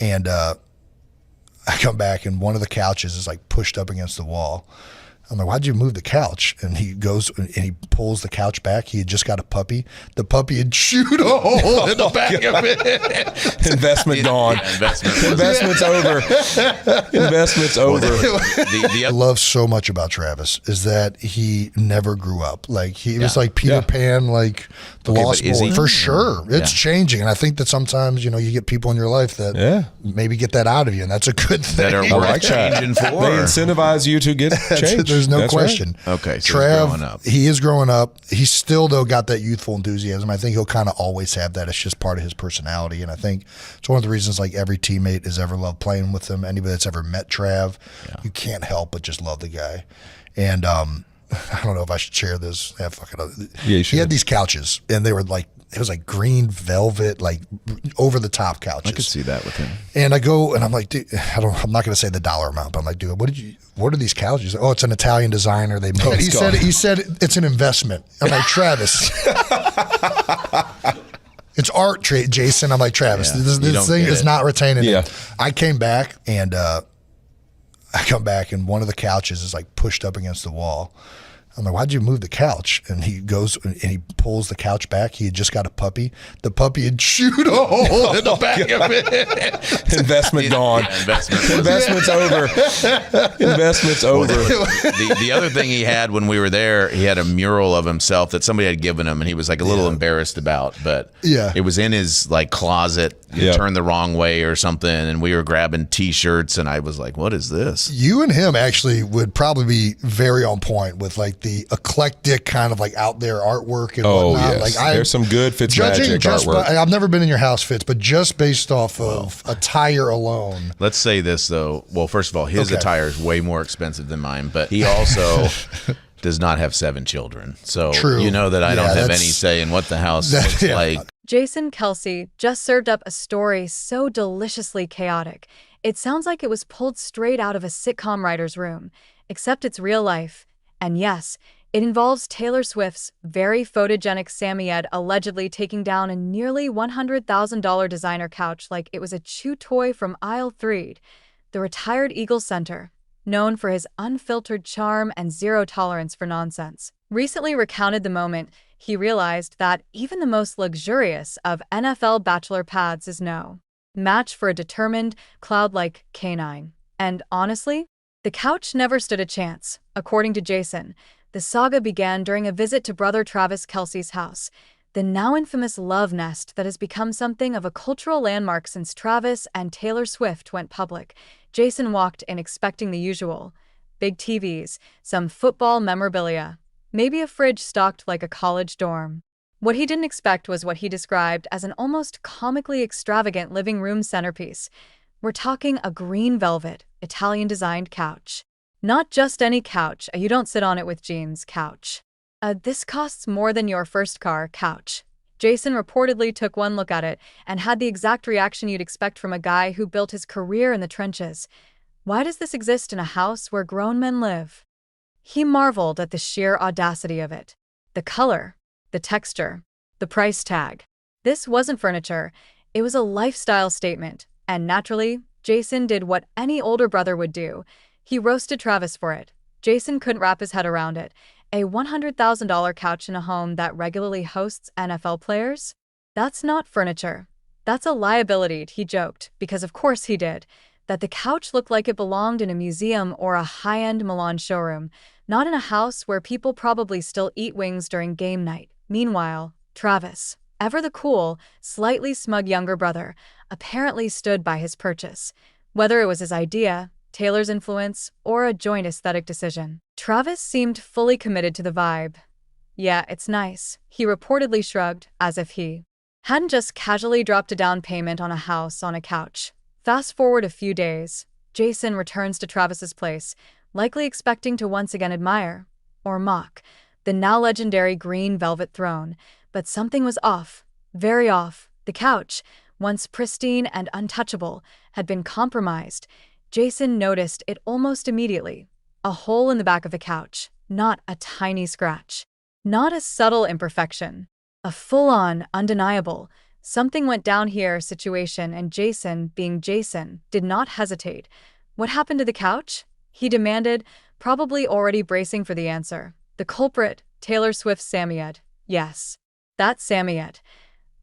And I come back and one of the couches is like pushed up against the wall. I'm like, why'd you move the couch? And he goes and he pulls the couch back. He had just got a puppy. The puppy had chewed a hole in the back of it. Investment gone. Yeah, Investment's over. Investment's over. I love so much about Travis is that he never grew up. Like he was like Peter Pan, like the Lost Boy. For sure. It's changing. And I think that sometimes, you get people in your life that maybe get that out of you, and that's a good thing. That are worth changing for. They incentivize you to get changed. There's no question. Right. Okay, so Trav, he's growing up. He is growing up. He's still, though, got that youthful enthusiasm. I think he'll kind of always have that. It's just part of his personality. And I think it's one of the reasons, like, every teammate has ever loved playing with him. Anybody that's ever met Trav, you can't help but just love the guy. And I don't know if I should share this. Yeah, you should. He had these couches, and they were like, it was like green velvet, like over the top couches. I could see that with him. And I go and I'm like, dude, I'm not going to say the dollar amount, but I'm like, dude, what are these couches? Oh, it's an Italian designer. They made it. He said it's an investment. I'm like, Travis. It's art, Jason. I'm like, Travis, this thing is not retaining it. I came back and I come back and one of the couches is like pushed up against the wall. I'm like, why'd you move the couch? And he goes and he pulls the couch back. He had just got a puppy. The puppy had chewed a hole in the back of it. Investment gone. Investment's over. Investment's over. The other thing he had when we were there, he had a mural of himself that somebody had given him, and he was like a little embarrassed about. But it was in his like closet. Turned the wrong way or something, and we were grabbing T-shirts, and I was like, "What is this?" You and him actually would probably be very on point with like the eclectic kind of like out there artwork and whatnot. Yes. Like There's some good Fitzmagic artwork. I've never been in your house, Fitz, but just based off of attire alone. Let's say this though. Well, first of all, his attire is way more expensive than mine, but he also does not have 7 children. So you know that I don't have any say in what the house looks like. Jason Kelce just served up a story so deliciously chaotic. It sounds like it was pulled straight out of a sitcom writer's room, except it's real life. And yes, it involves Taylor Swift's very photogenic Sammy Ed allegedly taking down a nearly $100,000 designer couch like it was a chew toy from aisle 3. The retired Eagles center, known for his unfiltered charm and zero tolerance for nonsense, recently recounted the moment he realized that even the most luxurious of NFL bachelor pads is no match for a determined, cloud-like canine. And honestly, the couch never stood a chance. According to Jason, the saga began during a visit to brother Travis Kelce's house, the now infamous love nest that has become something of a cultural landmark since Travis and Taylor Swift went public. Jason walked in expecting the usual: big TVs, some football memorabilia, maybe a fridge stocked like a college dorm. What he didn't expect was what he described as an almost comically extravagant living room centerpiece. We're talking a green velvet, Italian-designed couch. Not just any couch, a you don't sit on it with jeans couch. This costs more than your first car couch. Jason reportedly took one look at it and had the exact reaction you'd expect from a guy who built his career in the trenches. Why does this exist in a house where grown men live? He marveled at the sheer audacity of it. The color, the texture, the price tag. This wasn't furniture. It was a lifestyle statement. And naturally, Jason did what any older brother would do. He roasted Travis for it. Jason couldn't wrap his head around it. A $100,000 couch in a home that regularly hosts NFL players? That's not furniture. That's a liability, he joked, because of course he did. That the couch looked like it belonged in a museum or a high-end Milan showroom, not in a house where people probably still eat wings during game night. Meanwhile, Travis, ever the cool, slightly smug younger brother, apparently stood by his purchase. Whether it was his idea, Taylor's influence, or a joint aesthetic decision, Travis seemed fully committed to the vibe. Yeah, it's nice, he reportedly shrugged, as if he hadn't just casually dropped a down payment on a house on a couch. Fast forward a few days, Jason returns to Travis's place, likely expecting to once again admire, or mock, the now legendary green velvet throne. But something was off, very off. The couch, once pristine and untouchable, had been compromised. Jason noticed it almost immediately. A hole in the back of the couch, not a tiny scratch. Not a subtle imperfection. A full-on, undeniable, something went down here situation, and Jason, being Jason, did not hesitate. What happened to the couch? He demanded, probably already bracing for the answer. The culprit, Taylor Swift's Samoyed. Yes, that Samoyed.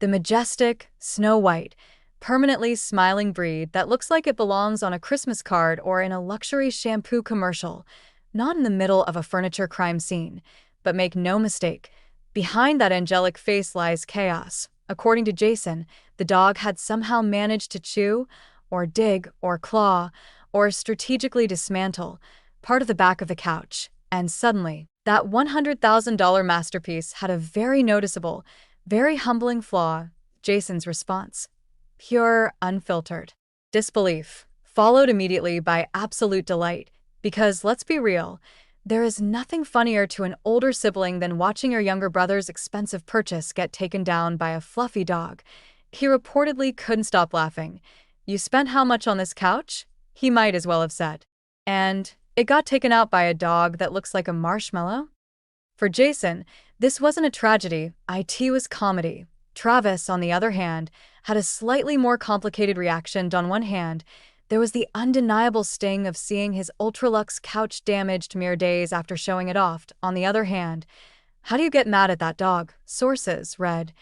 The majestic, snow-white, permanently smiling breed that looks like it belongs on a Christmas card or in a luxury shampoo commercial, not in the middle of a furniture crime scene. But make no mistake, behind that angelic face lies chaos. According to Jason, the dog had somehow managed to chew, or dig, or claw, or strategically dismantle part of the back of the couch. And suddenly, that $100,000 masterpiece had a very noticeable, very humbling flaw. Jason's response: pure, unfiltered disbelief, followed immediately by absolute delight. Because, let's be real, there is nothing funnier to an older sibling than watching your younger brother's expensive purchase get taken down by a fluffy dog. He reportedly couldn't stop laughing. "You spent how much on this couch?" he might as well have said. "And it got taken out by a dog that looks like a marshmallow?" For Jason, this wasn't a tragedy, it was comedy. Travis, on the other hand, had a slightly more complicated reaction. On one hand, there was the undeniable sting of seeing his ultra-luxe couch damaged mere days after showing it off. On the other hand, how do you get mad at that dog? Sources read,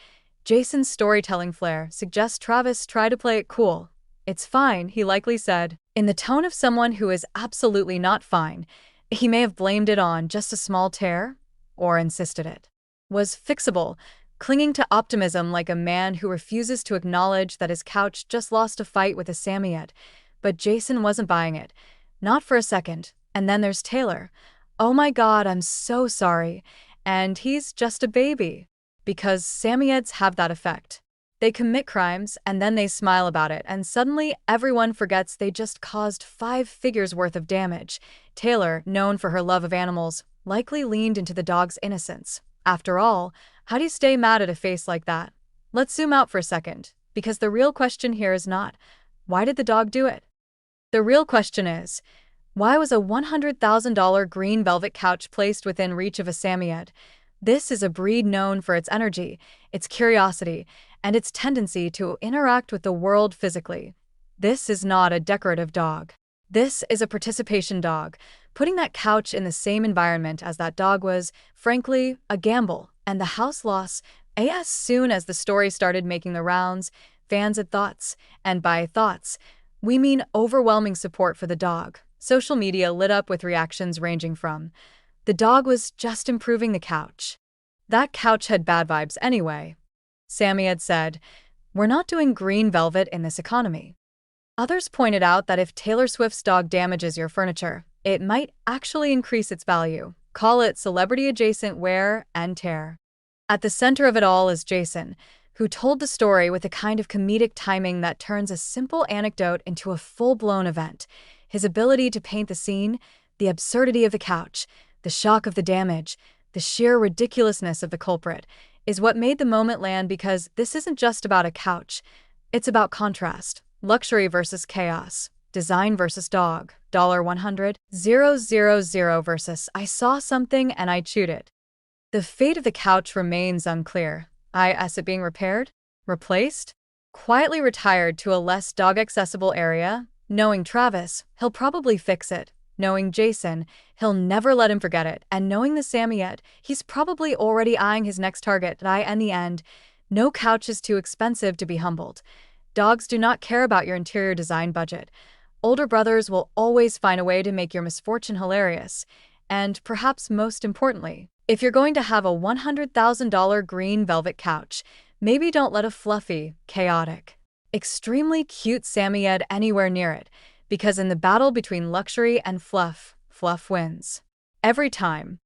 Jason's storytelling flair suggests Travis try to play it cool. "It's fine," he likely said, in the tone of someone who is absolutely not fine. He may have blamed it on just a small tear, or insisted it was fixable, clinging to optimism like a man who refuses to acknowledge that his couch just lost a fight with a Samoyed. But Jason wasn't buying it. Not for a second. And then there's Taylor. "Oh my God, I'm so sorry. And he's just a baby." Because Samoyeds have that effect. They commit crimes, and then they smile about it, and suddenly everyone forgets they just caused 5 figures worth of damage. Taylor, known for her love of animals, likely leaned into the dog's innocence. After all, how do you stay mad at a face like that? Let's zoom out for a second, because the real question here is not, why did the dog do it? The real question is, why was a $100,000 green velvet couch placed within reach of a Samoyed? This is a breed known for its energy, its curiosity, and its tendency to interact with the world physically. This is not a decorative dog. This is a participation dog. Putting that couch in the same environment as that dog was, frankly, a gamble, and the house loss. As soon as the story started making the rounds, fans had thoughts, and by thoughts, we mean overwhelming support for the dog. Social media lit up with reactions ranging from, "The dog was just improving the couch. That couch had bad vibes anyway." Samoyed said, "We're not doing green velvet in this economy." Others pointed out that if Taylor Swift's dog damages your furniture, it might actually increase its value. Call it celebrity-adjacent wear and tear. At the center of it all is Jason, who told the story with a kind of comedic timing that turns a simple anecdote into a full-blown event. His ability to paint the scene, the absurdity of the couch, the shock of the damage, the sheer ridiculousness of the culprit, is what made the moment land, because this isn't just about a couch. It's about contrast, luxury versus chaos, design versus dog, $100,000 versus "I saw something and I chewed it." The fate of the couch remains unclear. Is it being repaired? Replaced? Quietly retired to a less dog-accessible area? Knowing Travis, he'll probably fix it. Knowing Jason, he'll never let him forget it. And knowing the Samoyed, he's probably already eyeing his next target. In the end, no couch is too expensive to be humbled. Dogs do not care about your interior design budget. Older brothers will always find a way to make your misfortune hilarious. And perhaps most importantly, if you're going to have a $100,000 green velvet couch, maybe don't let a fluffy, chaotic, extremely cute Samoyed anywhere near it, because in the battle between luxury and fluff, fluff wins. Every time.